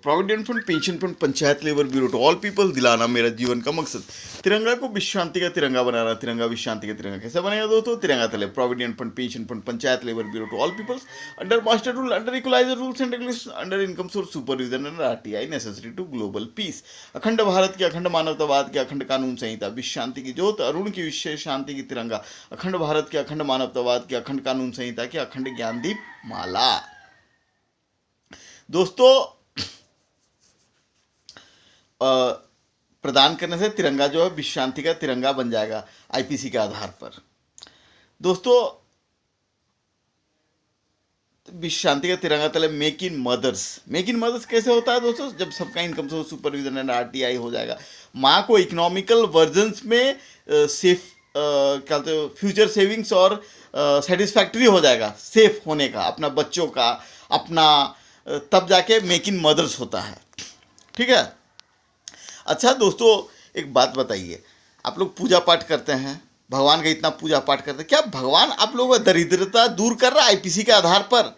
Provident fund, pension fund, panchayat labour bureau to all people दिलाना मेरा जीवन का मकसद। तिरंगा को विश्व शांति का तिरंगा बनाना। तिरंगा विश्व शांति का तिरंगा कैसे बनेगा दोस्तों? तिरंगा तले provident fund, pension fund, panchayat labour bureau to all peoples under master rule, under equalizer rules and regulation, under income source supervision and RTI necessary to global peace. अखंड भारत की अखंड मानवतावाद की अखंड कानून संहिता, विश्व शांति की ज्योत, अरुण की विश्व शांति की तिरंगा, अखंड भारत के अखंड मानवतावाद की अखंड कानून संहिता की अखंड ज्ञानदीप माला। दोस्तों प्रदान करने से तिरंगा जो है विश्व शांति का तिरंगा बन जाएगा आईपीसी के आधार पर। दोस्तों विश्व शांति का तिरंगा तले make in mothers. Make in mothers कैसे होता है दोस्तों? जब सबका income source supervision and RTI हो जाएगा, माँ को इकोनॉमिकल वर्जन्स में सेफ क्या कहते हैं फ्यूचर सेविंग्स और सेटिस्फैक्ट्री हो जाएगा सेफ होने का अपना बच्चों का अपना, तब जाके मेक इन मदर्स होता है। ठीक है। अच्छा दोस्तों एक बात बताइए, आप लोग पूजा पाठ करते हैं, भगवान का इतना पूजा पाठ करते हैं, क्या भगवान आप लोगों का दरिद्रता दूर कर रहा है आईपीसी के आधार पर?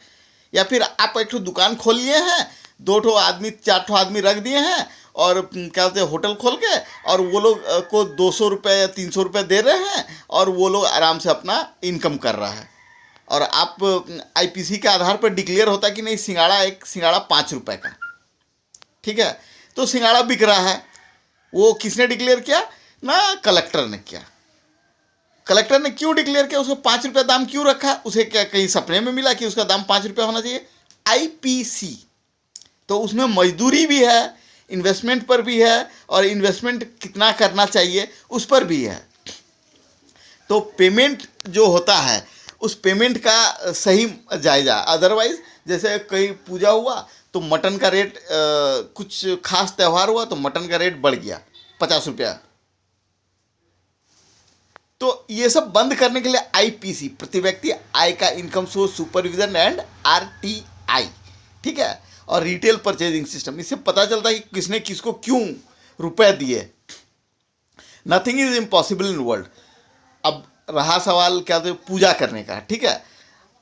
या फिर आप एक ठो दुकान खोल लिए हैं, 2 ठो आदमी 4 ठो आदमी रख दिए हैं और क्या बोलते हैं होटल खोल के, और वो लोग को 200 रुपये या 300 रुपये दे रहे हैं और वो लोग आराम से अपना इनकम कर रहा है, और आप आईपीसी के आधार पर डिक्लेयर होता है कि नहीं एक सिंगाड़ा 5 रुपये का। ठीक है, तो सिंगाड़ा बिक रहा है, वो किसने डिक्लेयर किया ना? कलेक्टर ने किया। कलेक्टर ने क्यों डिक्लेयर किया? उसको 5 रुपये दाम क्यों रखा? उसे क्या कहीं सपने में मिला कि उसका दाम 5 रुपये होना चाहिए? आईपीसी तो उसमें मजदूरी भी है, इन्वेस्टमेंट पर भी है, और इन्वेस्टमेंट कितना करना चाहिए उस पर भी है। तो पेमेंट जो होता है उस पेमेंट का सही जायजा, अदरवाइज जैसे कहीं पूजा हुआ तो मटन का रेट, कुछ खास त्यौहार हुआ तो मटन का रेट बढ़ गया 50 रुपया। तो ये सब बंद करने के लिए आईपीसी, प्रति व्यक्ति आय का income source supervision and RTI, ठीक है, और रिटेल परचेजिंग सिस्टम, इससे पता चलता है कि किसने किसको क्यों रुपए दिए। Nothing is impossible in world. अब रहा सवाल क्या तो पूजा करने का। ठीक है,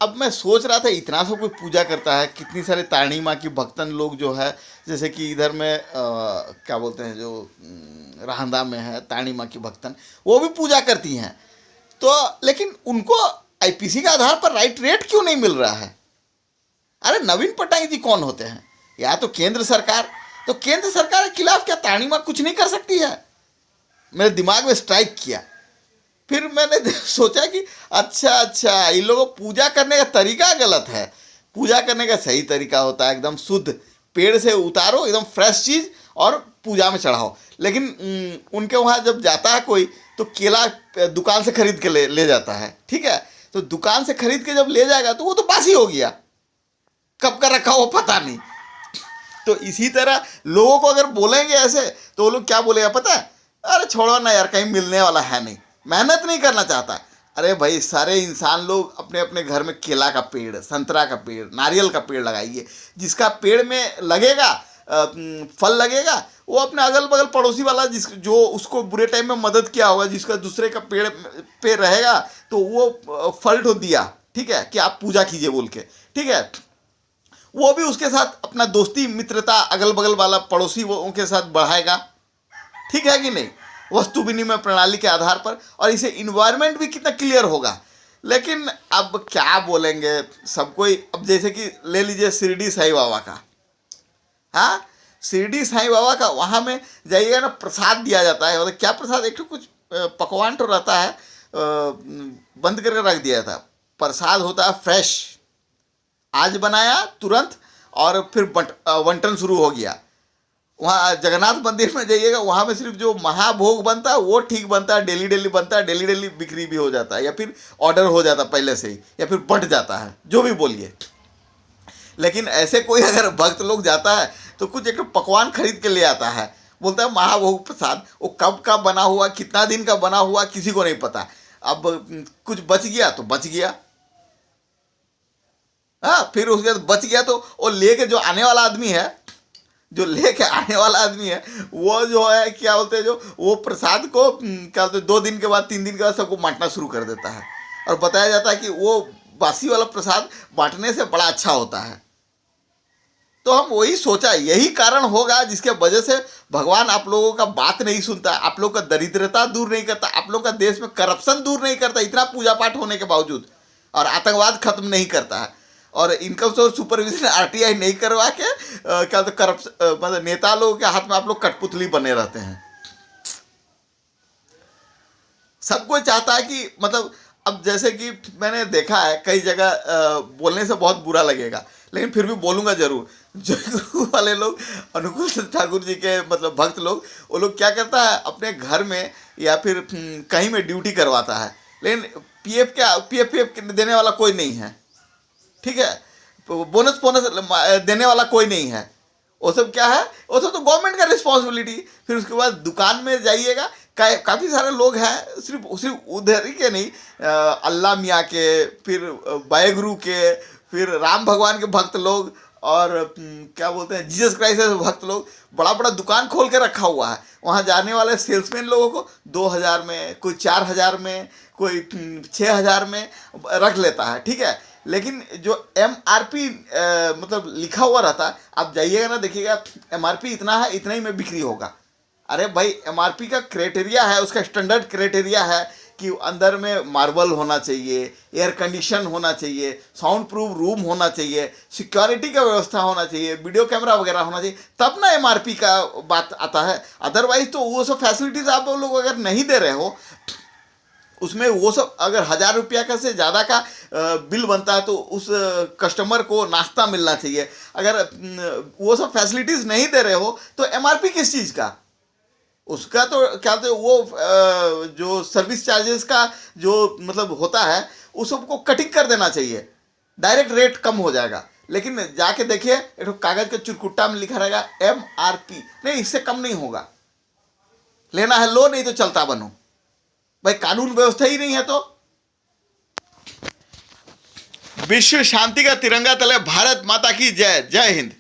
अब मैं सोच रहा था इतना सब कोई पूजा करता है, कितनी सारे तारणी माँ की भक्तन लोग जो है, जैसे कि इधर में क्या बोलते हैं जो रहंदा में है तारणी माँ की भक्तन, वो भी पूजा करती हैं, तो लेकिन उनको आईपीसी के आधार पर राइट रेट क्यों नहीं मिल रहा है? अरे नवीन पटनायक जी कौन होते हैं? या तो केंद्र सरकार, तो केंद्र सरकार के खिलाफ क्या तारणी माँ कुछ नहीं कर सकती है? मेरे दिमाग में स्ट्राइक किया। फिर मैंने सोचा कि अच्छा इन लोगों को पूजा करने का तरीका गलत है। पूजा करने का सही तरीका होता है एकदम शुद्ध, पेड़ से उतारो एकदम फ्रेश चीज़ और पूजा में चढ़ाओ। लेकिन उनके वहाँ जब जाता है कोई तो केला दुकान से खरीद के ले जाता है। ठीक है, तो दुकान से खरीद के जब ले जाएगा तो वो तो बासी हो गया, कब का रखा हो पता नहीं। तो इसी तरह लोगों को अगर बोलेंगे ऐसे तो वो लोग क्या बोलेगा पता है? अरे छोड़ो ना यार, कहीं मिलने वाला है नहीं, मेहनत नहीं करना चाहता। अरे भाई सारे इंसान लोग अपने अपने घर में केला का पेड़, संतरा का पेड़, नारियल का पेड़ लगाइए। जिसका पेड़ में लगेगा फल लगेगा, वो अपने अगल बगल पड़ोसी वाला जो उसको बुरे टाइम में मदद किया होगा, जिसका दूसरे का पेड़ पे रहेगा तो वो फल ठो दिया, ठीक है, कि आप पूजा कीजिए बोल के, ठीक है, वो भी उसके साथ अपना दोस्ती मित्रता अगल बगल वाला पड़ोसी वो उनके साथ बढ़ाएगा। ठीक है कि नहीं? वस्तु विनिमय प्रणाली के आधार पर, और इसे इन्वायरमेंट भी कितना क्लियर होगा। लेकिन अब क्या बोलेंगे सब कोई। अब जैसे कि ले लीजिए शिरडी साईं बाबा का, हाँ, शिरडी साईं बाबा का वहाँ में जाइएगा ना, प्रसाद दिया जाता है। मतलब क्या प्रसाद, एक तो कुछ पकवान तो रहता है, बंद करके रख दिया था। प्रसाद होता है फ्रेश, आज बनाया तुरंत और फिर बंटन शुरू हो गया। वहाँ जगन्नाथ मंदिर में जाइएगा, वहाँ में सिर्फ जो महाभोग बनता है वो ठीक बनता है, डेली बनता है, डेली बिक्री भी हो जाता है, या फिर ऑर्डर हो जाता है पहले से ही, या फिर बंट जाता है, जो भी बोलिए। लेकिन ऐसे कोई अगर भक्त लोग जाता है तो कुछ एक पकवान खरीद के ले आता है, बोलता है महाभोग प्रसाद। वो कब का बना हुआ, कितना दिन का बना हुआ, किसी को नहीं पता। अब कुछ बच गया तो बच गया, हाँ, फिर उसके बाद बच गया तो वो लेके जो आने वाला आदमी है, वो जो है क्या बोलते हैं, जो वो प्रसाद को क्या बोलते हैं 2 दिन के बाद 3 दिन के बाद सबको बांटना शुरू कर देता है, और बताया जाता है कि वो बासी वाला प्रसाद बांटने से बड़ा अच्छा होता है। तो हम वही सोचा, यही कारण होगा जिसके वजह से भगवान आप लोगों का बात नहीं सुनता, आप लोग का दरिद्रता दूर नहीं करता, आप लोग का देश में करप्शन दूर नहीं करता, इतना पूजा पाठ होने के बावजूद, और आतंकवाद खत्म नहीं करता है, और इनकम सोर्स सुपरविजन आरटीआई नहीं करवा के क्या तो करप्शन मतलब नेता लोगों के हाथ में आप लोग कठपुतली बने रहते हैं। सब कोई चाहता है कि मतलब, अब जैसे कि मैंने देखा है कई जगह, बोलने से बहुत बुरा लगेगा लेकिन फिर भी बोलूँगा जरूर, जयगुरु वाले लोग, अनुकूल ठाकुर जी के मतलब भक्त लोग, वो लोग क्या करता है अपने घर में या फिर कहीं में ड्यूटी करवाता है, लेकिन पीएफ देने वाला कोई नहीं है, ठीक है, बोनस देने वाला कोई नहीं है। वो सब क्या है, वो सब तो गवर्नमेंट का रिस्पॉन्सिबिलिटी। फिर उसके बाद दुकान में जाइएगा, काफ़ी सारे लोग हैं, सिर्फ उधर ही के नहीं, अल्लाह मियाँ के, फिर वाहेगुरु के, फिर राम भगवान के भक्त लोग, और क्या बोलते हैं जीसस क्राइस्ट के भक्त लोग, बड़ा बड़ा दुकान खोल के रखा हुआ है। वहाँ जाने वाले सेल्समैन लोगों को 2000 में, कोई 4000 में, कोई 6000 में रख लेता है, ठीक है। लेकिन जो MRP मतलब लिखा हुआ रहता है, आप जाइएगा ना, देखिएगा MRP इतना है, इतना ही में बिक्री होगा। अरे भाई, MRP का क्राइटेरिया है, उसका स्टैंडर्ड क्राइटेरिया है कि अंदर में मार्बल होना चाहिए, एयर कंडीशन होना चाहिए, साउंड प्रूफ रूम होना चाहिए, सिक्योरिटी का व्यवस्था होना चाहिए, वीडियो कैमरा वगैरह होना चाहिए, तब ना MRP का बात आता है। अदरवाइज तो वो सब फैसिलिटीज़ आप लोग अगर नहीं दे रहे हो, उसमें वो सब अगर 1000 रुपया का से ज़्यादा का बिल बनता है तो उस कस्टमर को नाश्ता मिलना चाहिए। अगर वो सब फैसिलिटीज़ नहीं दे रहे हो तो MRP किस चीज़ का, उसका तो क्या तो वो जो सर्विस चार्जेस का जो मतलब होता है, उस सबको कटिंग कर देना चाहिए, डायरेक्ट रेट कम हो जाएगा। लेकिन जाके देखिए, एक कागज़ के चुरकुट्टा में लिखा रहेगा MRP, नहीं, इससे कम नहीं होगा। लेना है लो, नहीं तो चलता बनो। भाई कानून व्यवस्था ही नहीं है तो। विश्व शांति का तिरंगा तले, भारत माता की जय। जय हिंद।